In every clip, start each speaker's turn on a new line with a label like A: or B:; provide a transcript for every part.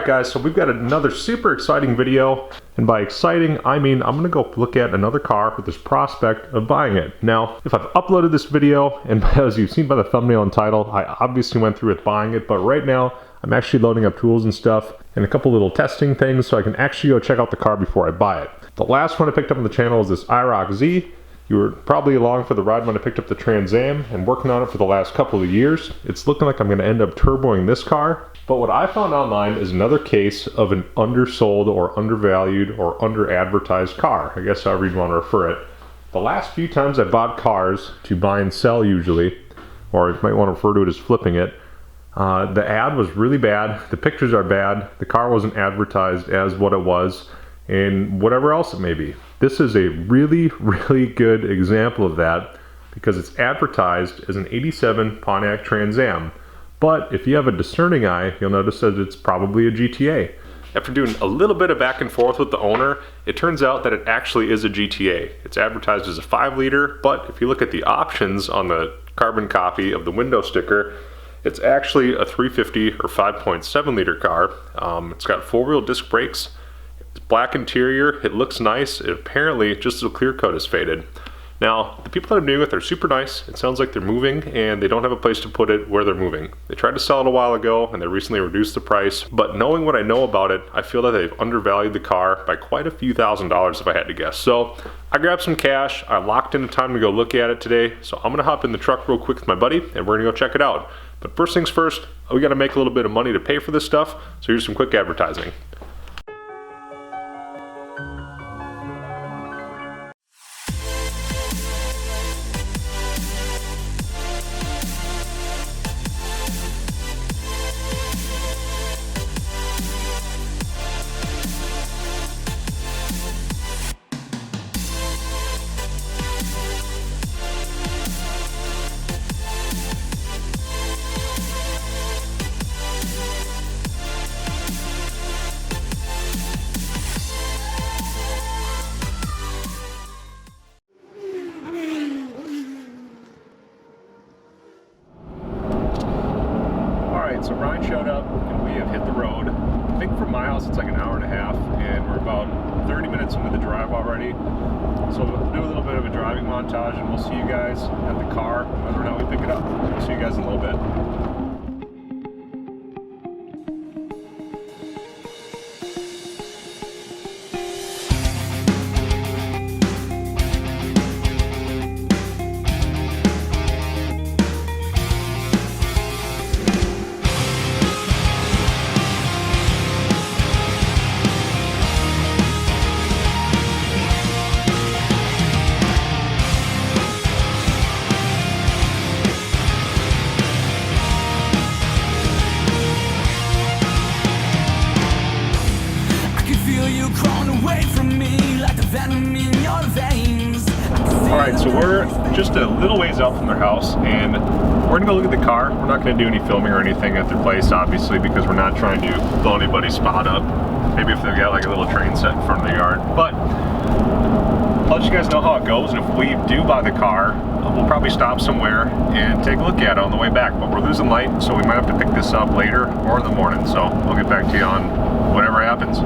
A: Alright guys, so we've got another super exciting video, and by exciting I mean I'm gonna go look at another car with this prospect of buying it. Now, if I've uploaded this video, and as you've seen by the thumbnail and title, I obviously went through with buying it, but right now I'm actually loading up tools and stuff and a couple little testing things so I can actually go check out the car before I buy it. The last one I picked up on the channel is this IROC Z. You were probably along for the ride when I picked up the Trans Am and working on it for the last couple of years. It's looking like I'm going to end up turboing this car. But what I found online is another case of an undersold or undervalued or under-advertised car. I guess however you'd want to refer it. The last few times I bought cars to buy and sell usually, or you might want to refer to it as flipping it, the ad was really bad, the pictures are bad, the car wasn't advertised as what it was, and whatever else it may be. This is a really good example of that because it's advertised as an 87 Pontiac Trans Am. But if you have a discerning eye, you'll notice that it's probably a GTA. After doing a little bit of back and forth with the owner, it turns out that it actually is a GTA. It's advertised as a 5-liter, but if you look at the options on the carbon copy of the window sticker, it's actually a 350 or 5.7 liter car. It's got 4-wheel disc brakes. It's black interior, it looks nice. It apparently, just the clear coat is faded. Now, the people that I'm dealing with are super nice. It sounds like they're moving and they don't have a place to put it where they're moving. They tried to sell it a while ago and they recently reduced the price, but knowing what I know about it, I feel that they've undervalued the car by quite a few $1,000s if I had to guess. So I grabbed some cash, I locked in the time to go look at it today, so I'm gonna hop in the truck real quick with my buddy and we're gonna go check it out. But first things first, we gotta make a little bit of money to pay for this stuff, so here's some quick advertising. So Ryan showed up and we have hit the road. I think from my house it's like an hour and a half and we're about 30 minutes into the drive already. So we'll do a little bit of a driving montage and we'll see you guys at the car whether or not we pick it up. We'll see you guys in a little bit. Alright, so we're just a little ways out from their house and we're gonna go look at the car. We're not gonna do any filming or anything at their place, obviously, because we're not trying to blow anybody's spot up. Maybe if they've got like a little train set in front of the yard. But I'll let you guys know how it goes, and if we do buy the car, we'll probably stop somewhere and take a look at it on the way back. But we're losing light, so we might have to pick this up later or in the morning. So I'll get back to you on whatever happens.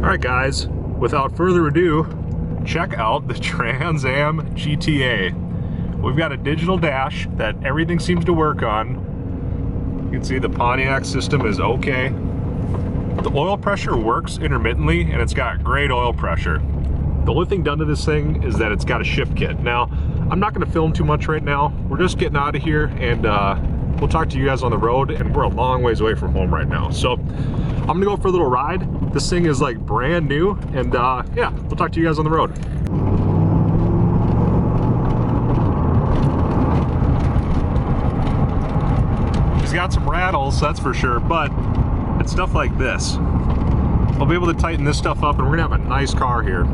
A: Alright guys, without further ado, check out the Trans Am GTA. We've got a digital dash that everything seems to work on. You can see the Pontiac system is okay. The oil pressure works intermittently and it's got great oil pressure. The only thing done to this thing is that it's got a shift kit. Now, I'm not gonna film too much right now. We're just getting out of here and we'll talk to you guys on the road, and we're a long ways away from home right now. So I'm gonna go for a little ride. This thing is like brand new, and yeah, we'll talk to you guys on the road. He's got some rattles, that's for sure, but it's stuff like this. I'll be able to tighten this stuff up and we're gonna have a nice car here.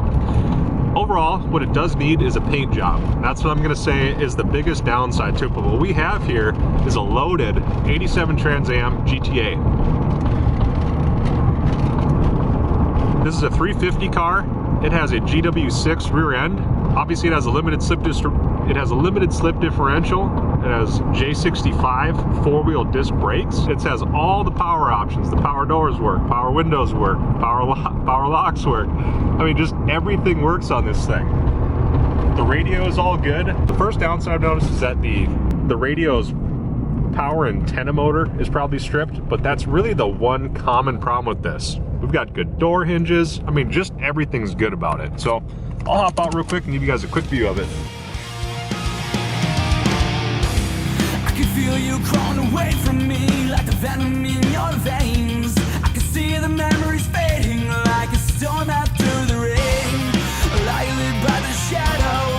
A: Overall, what it does need is a paint job. That's what I'm gonna say is the biggest downside to it. But what we have here is a loaded 87 Trans Am GTA. This is a 350 car. It has a GW6 rear end. Obviously it has a limited slip differential. It has J65 four-wheel disc brakes. It has all the power options. The power doors work, power windows work, power locks work. I mean, just everything works on this thing. The radio is all good. The first downside I've noticed is that the radio's power antenna motor is probably stripped, but that's really the one common problem with this. We've got good door hinges. I mean, just everything's good about it. So I'll hop out real quick and give you guys a quick view of it.
B: I can feel you crawling away from me like the venom in your veins. I can see the memories fading like a storm after the rain. Lightly by the shadow,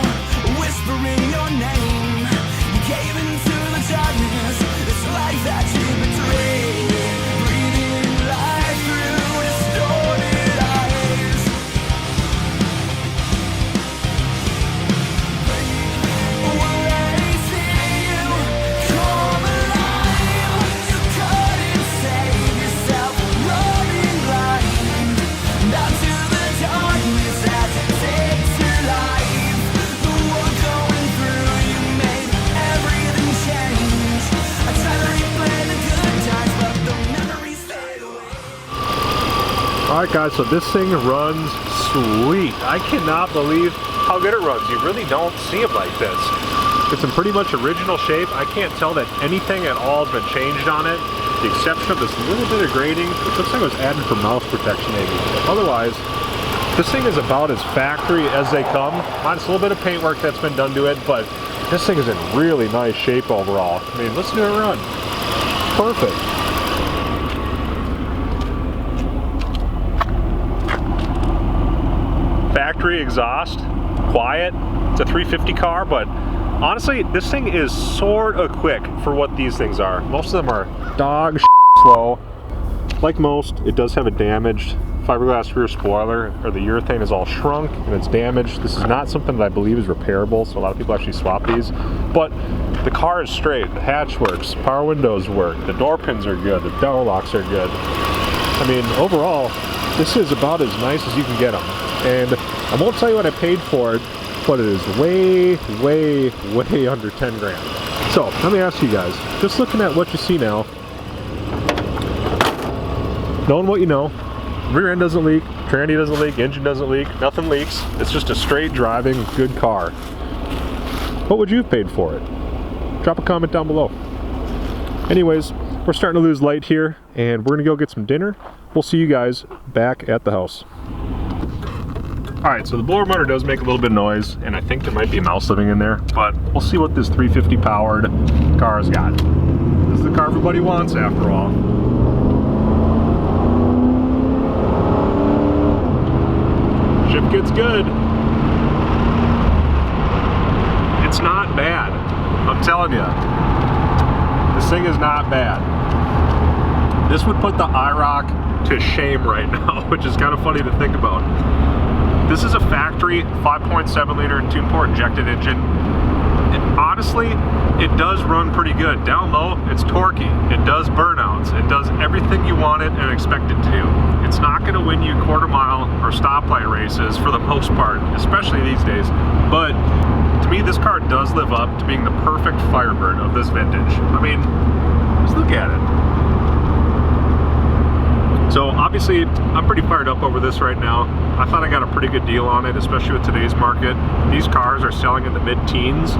B: whispering your name. You cave into the darkness, this life that you betrayed. Breathing life through distorted eyes. When I see you come alive, you couldn't save yourself, running blind. Down to the darkness as it takes your life. The war going through, you made everything change. I try to replay the good times, but the memories fade away.
A: Alright guys, so this thing runs sweet. I cannot believe how good it runs. You really don't see it like this. It's in pretty much original shape. I can't tell that anything at all has been changed on it. The exception of this little bit of grading, which looks like it was added for mouse protection maybe. Otherwise, this thing is about as factory as they come. Minus a little bit of paintwork that's been done to it, but this thing is in really nice shape overall. I mean, listen to it run. Perfect. Factory exhaust, quiet. It's a 350 car, but honestly, this thing is sort of quick for what these things are. Most of them are dog slow. Like most, it does have a damaged fiberglass rear spoiler, or the urethane is all shrunk and it's damaged. This is not something that I believe is repairable, so a lot of people actually swap these. But the car is straight, the hatch works, power windows work, the door pins are good, the door locks are good. I mean, overall, this is about as nice as you can get them. And I won't tell you what I paid for it, but it is way, way, way under 10 grand. So, let me ask you guys, just looking at what you see now, knowing what you know, rear end doesn't leak, tranny doesn't leak, engine doesn't leak, nothing leaks. It's just a straight driving, good car. What would you have paid for it? Drop a comment down below. Anyways, we're starting to lose light here, and we're gonna go get some dinner. We'll see you guys back at the house. Alright, so the blower motor does make a little bit of noise, and I think there might be a mouse living in there, but we'll see what this 350 powered car has got. This is the car everybody wants, after all. Ship gets good. It's not bad. I'm telling you. This thing is not bad. This would put the IROC to shame right now, which is kind of funny to think about. This is a factory 5.7 liter 2-port injected engine. And honestly, it does run pretty good. Down low, it's torquey. It does burnouts. It does everything you want it and expect it to do. It's not going to win you quarter mile or stoplight races for the most part, especially these days. But to me, this car does live up to being the perfect Firebird of this vintage. I mean, just look at it. So obviously, I'm pretty fired up over this right now. I thought I got a pretty good deal on it, especially with today's market. These cars are selling in the mid-teens.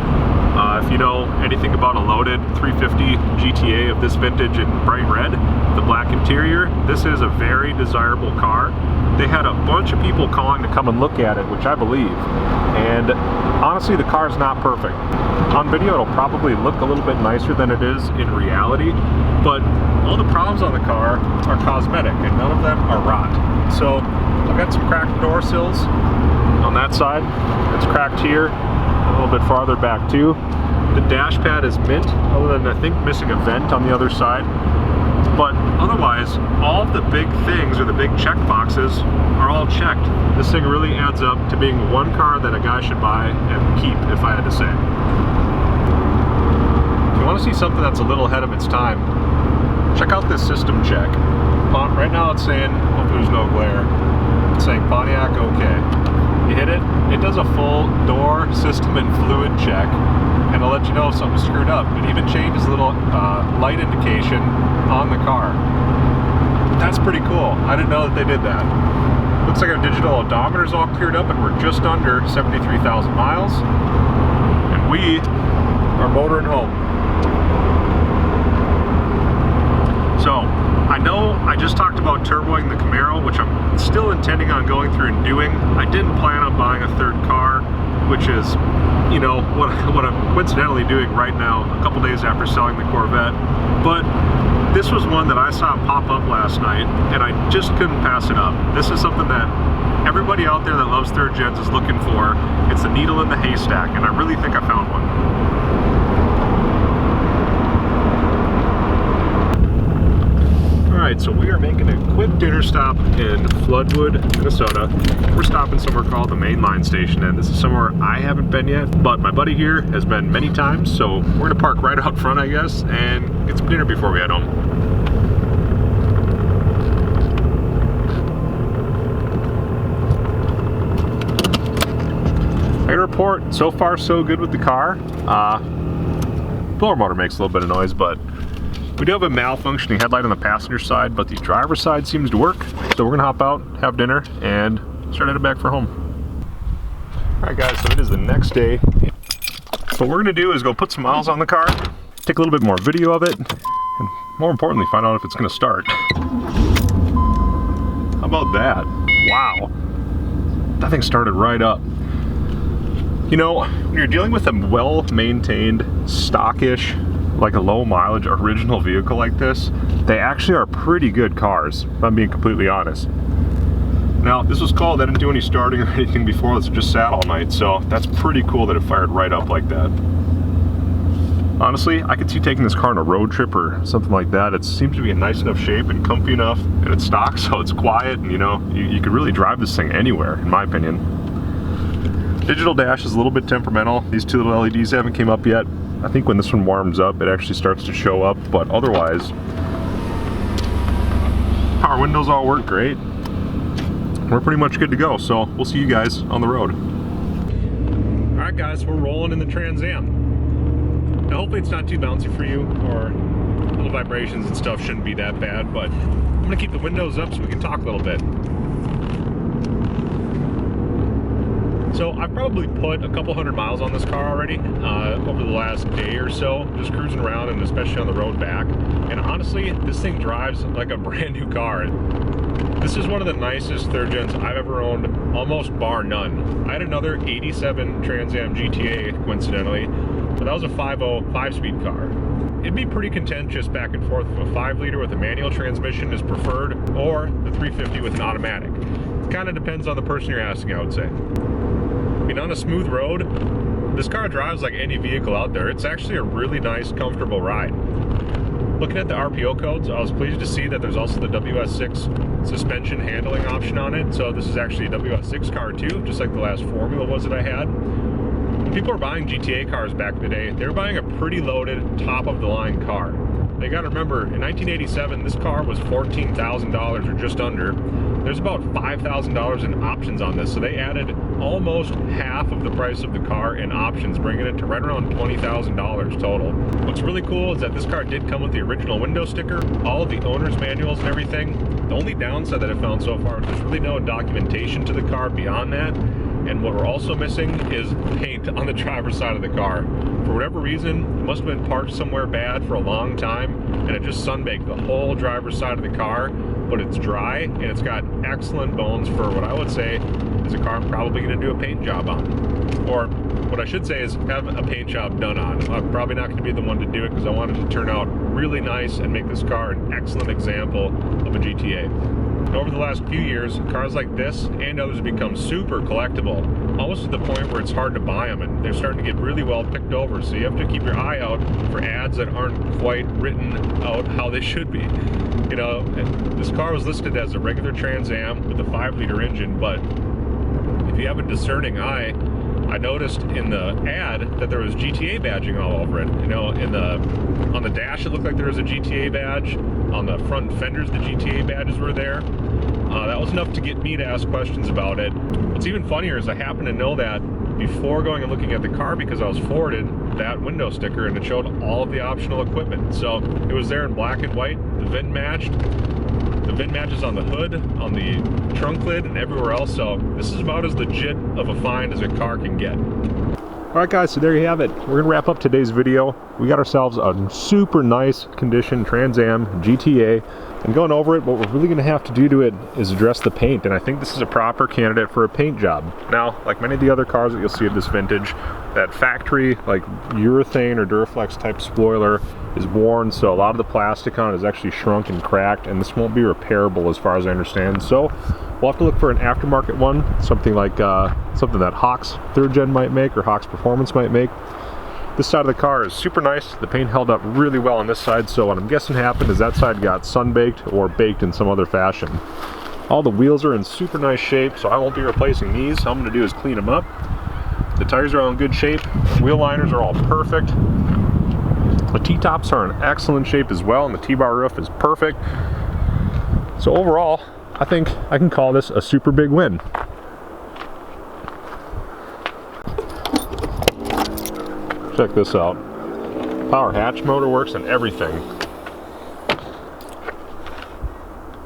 A: If you know anything about a loaded 350 GTA of this vintage in bright red, the black interior, this is a very desirable car. They had a bunch of people calling to come and look at it, which I believe. And honestly, the car's not perfect. On video, it'll probably look a little bit nicer than it is in reality, but all the problems on the car are cosmetic, and none of them are rot. So I've got some cracked door sills on that side. It's cracked here, a little bit farther back too. The dash pad is mint, other than I think missing a vent on the other side. But otherwise, all the big things, or the big check boxes, are all checked. This thing really adds up to being one car that a guy should buy and keep, if I had to say. If you want to see something that's a little ahead of its time, check out this system check. Right now it's saying, hopefully there's no glare, it's saying Pontiac OK. You hit it, it does a full door, system, and fluid check. and it'll let you know if something's screwed up. It even changes a little light indication on the car. That's pretty cool. I didn't know that they did that. Looks like our digital odometer's all cleared up and we're just under 73,000 miles. And we are motoring home. So, I know I just talked about turboing the Camaro, which I'm still intending on going through and doing. I didn't plan on buying a third car, which is, you know, what I'm coincidentally doing right now, a couple days after selling the Corvette. But this was one that I saw pop up last night, and I just couldn't pass it up. This is something that everybody out there that loves third gens is looking for. It's the needle in the haystack, and I really think I found one. Alright, so we are making a quick dinner stop in Floodwood, Minnesota. We're stopping somewhere called the Mainline Station, and this is somewhere I haven't been yet, but my buddy here has been many times, so we're gonna park right out front, I guess, and get some dinner before we head home. I report, so far so good with the car. Blower motor makes a little bit of noise, but we do have a malfunctioning headlight on the passenger side, but the driver's side seems to work. So we're gonna hop out, have dinner, and start heading back for home. All right guys, so it is the next day. So what we're gonna do is go put some miles on the car, take a little bit more video of it, and more importantly, find out if it's gonna start. How about that? Wow, that thing started right up. You know, when you're dealing with a well-maintained, stockish, like a low mileage original vehicle like this, they actually are pretty good cars, if I'm being completely honest. Now, this was called, I didn't do any starting or anything before, this just sat all night, so that's pretty cool that it fired right up like that. Honestly, I could see taking this car on a road trip or something like that. It seems to be in nice enough shape and comfy enough, and it's stock, so it's quiet, and you know, you could really drive this thing anywhere, in my opinion. Digital dash is a little bit temperamental. These two little LEDs haven't came up yet. I think when this one warms up, it actually starts to show up, but otherwise, power windows all work great. We're pretty much good to go, so we'll see you guys on the road. All right guys, we're rolling in the Trans Am. Now hopefully it's not too bouncy for you, or little vibrations and stuff shouldn't be that bad, but I'm gonna keep the windows up so we can talk a little bit. So I've probably put a couple hundred miles on this car already over the last day or so, just cruising around and especially on the road back. And honestly, this thing drives like a brand new car. This is one of the nicest third gens I've ever owned, almost bar none. I had another 87 Trans Am GTA, coincidentally, but that was a 5.0 5-speed car. It'd be pretty contentious back and forth if a 5-liter with a manual transmission is preferred, or the 350 with an automatic. It kind of depends on the person you're asking, I would say. I mean, on a smooth road, this car drives like any vehicle out there. It's actually a really nice, comfortable ride. Looking at the RPO codes, I was pleased to see that there's also the WS6 suspension handling option on it. So this is actually a WS6 car too, just like the last Formula was that I had. When people were buying GTA cars back in the day, they were buying a pretty loaded, top-of-the-line car. They gotta remember, in 1987, this car was $14,000 or just under. There's about $5,000 in options on this, so they added almost half of the price of the car in options, bringing it to right around $20,000 total. What's really cool is that this car did come with the original window sticker, all of the owner's manuals and everything. The only downside that I found so far is there's really no documentation to the car beyond that. And what we're also missing is paint on the driver's side of the car. For whatever reason, it must have been parked somewhere bad for a long time, and it just sunbaked the whole driver's side of the car, but it's dry, and it's got excellent bones for what I would say is a car I'm probably going to do a paint job on. Or what I should say is have a paint job done on. I'm probably not going to be the one to do it because I want it to turn out really nice and make this car an excellent example of a GTA. Over the last few years, cars like this and others have become super collectible, almost to the point where it's hard to buy them, and they're starting to get really well picked over, so you have to keep your eye out for ads that aren't quite written out how they should be. You know, this car was listed as a regular Trans Am with a 5-liter engine, but if you have a discerning eye, I noticed in the ad that there was GTA badging all over it. You know, on the dash it looked like there was a GTA badge. On the front fenders, the GTA badges were there. That was enough to get me to ask questions about it. What's even funnier is I happen to know that before going and looking at the car because I was forwarded that window sticker and it showed all of the optional equipment. So it was there in black and white. The VIN matched. The VIN matches on the hood, on the trunk lid, and everywhere else. So this is about as legit of a find as a car can get. Alright guys, so there you have it. We're going to wrap up today's video. We got ourselves a super nice condition Trans Am GTA. And going over it, what we're really going to have to do to it is address the paint. And I think this is a proper candidate for a paint job. Now, like many of the other cars that you'll see of this vintage, that factory, like urethane or Duraflex type spoiler is worn. So a lot of the plastic on it is actually shrunk and cracked. And this won't be repairable as far as I understand. So we'll have to look for an aftermarket one, something like something that Hawk's 3rd Gen might make or Hawk's Performance might make. This side of the car is super nice. The paint held up really well on this side, so what I'm guessing happened is that side got sun-baked or baked in some other fashion. All the wheels are in super nice shape, so I won't be replacing these. All I'm going to do is clean them up. The tires are all in good shape. Wheel liners are all perfect. The T-tops are in excellent shape as well, and the T-bar roof is perfect. So overall, I think I can call this a super big win. Check this out. Power hatch motor works and everything.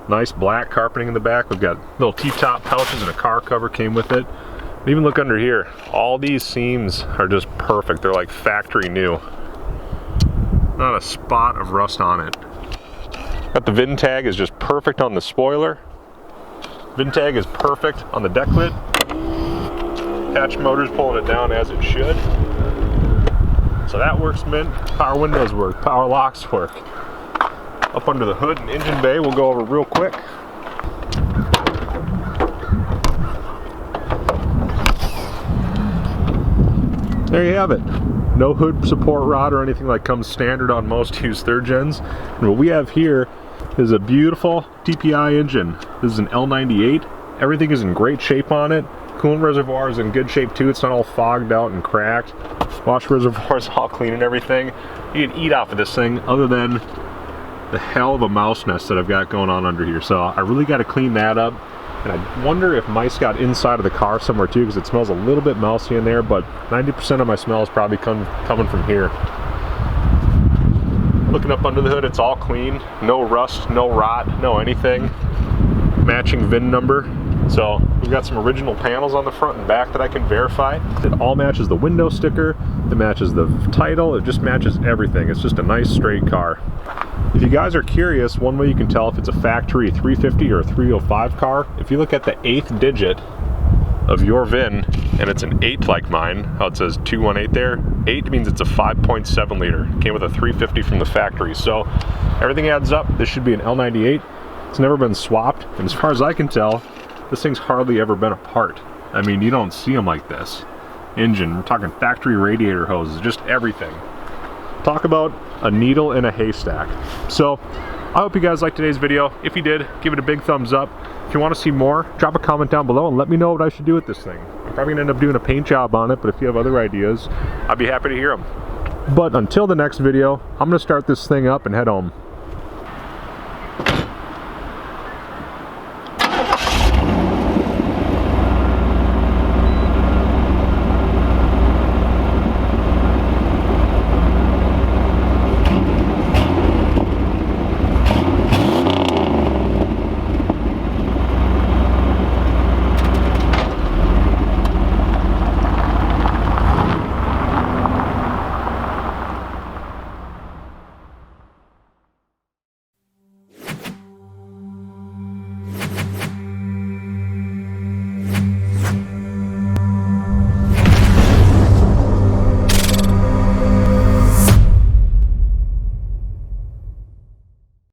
A: Nice black carpeting in the back. We've got little T-top pouches and a car cover came with it. And even look under here. All these seams are just perfect. They're like factory new. Not a spot of rust on it. But the VIN tag is just perfect on the spoiler. VIN tag is perfect on the deck lid. Hatch motor's pulling it down as it should. So that works mint. Power windows work, power locks work. Up under the hood and engine bay, we'll go over real quick. There you have it. No hood support rod or anything like comes standard on most used 3rd gens. And what we have here is a beautiful DPI engine. This is an L98. Everything is in great shape on it. Coolant reservoir is in good shape too. It's not all fogged out and cracked. Wash reservoir is all clean and everything. You can eat off of this thing other than the hell of a mouse nest that I've got going on under here. So I really got to clean that up. And I wonder if mice got inside of the car somewhere too, because it smells a little bit mousy in there, but 90% of my smell is probably coming from here. Looking up under the hood, it's all clean. No rust, no rot, no anything. Matching VIN number. So we've got some original panels on the front and back that I can verify. It all matches the window sticker, it matches the title, it just matches everything. It's just a nice straight car. If you guys are curious, one way you can tell if it's a factory 350 or a 305 car, if you look at the 8th digit of your VIN, and it's an 8 like mine, how it says 218 there, 8 means it's a 5.7 liter. Came with a 350 from the factory. So everything adds up. This should be an L98. It's never been swapped, and as far as I can tell, this thing's hardly ever been apart. I mean, you don't see them like this. Engine, we're talking factory radiator hoses, just everything. Talk about a needle in a haystack. So, I hope you guys liked today's video. If you did, give it a big thumbs up. If you want to see more, drop a comment down below and let me know what I should do with this thing. I'm probably going to end up doing a paint job on it, but if you have other ideas, I'd be happy to hear them. But until the next video, I'm going to start this thing up and head home.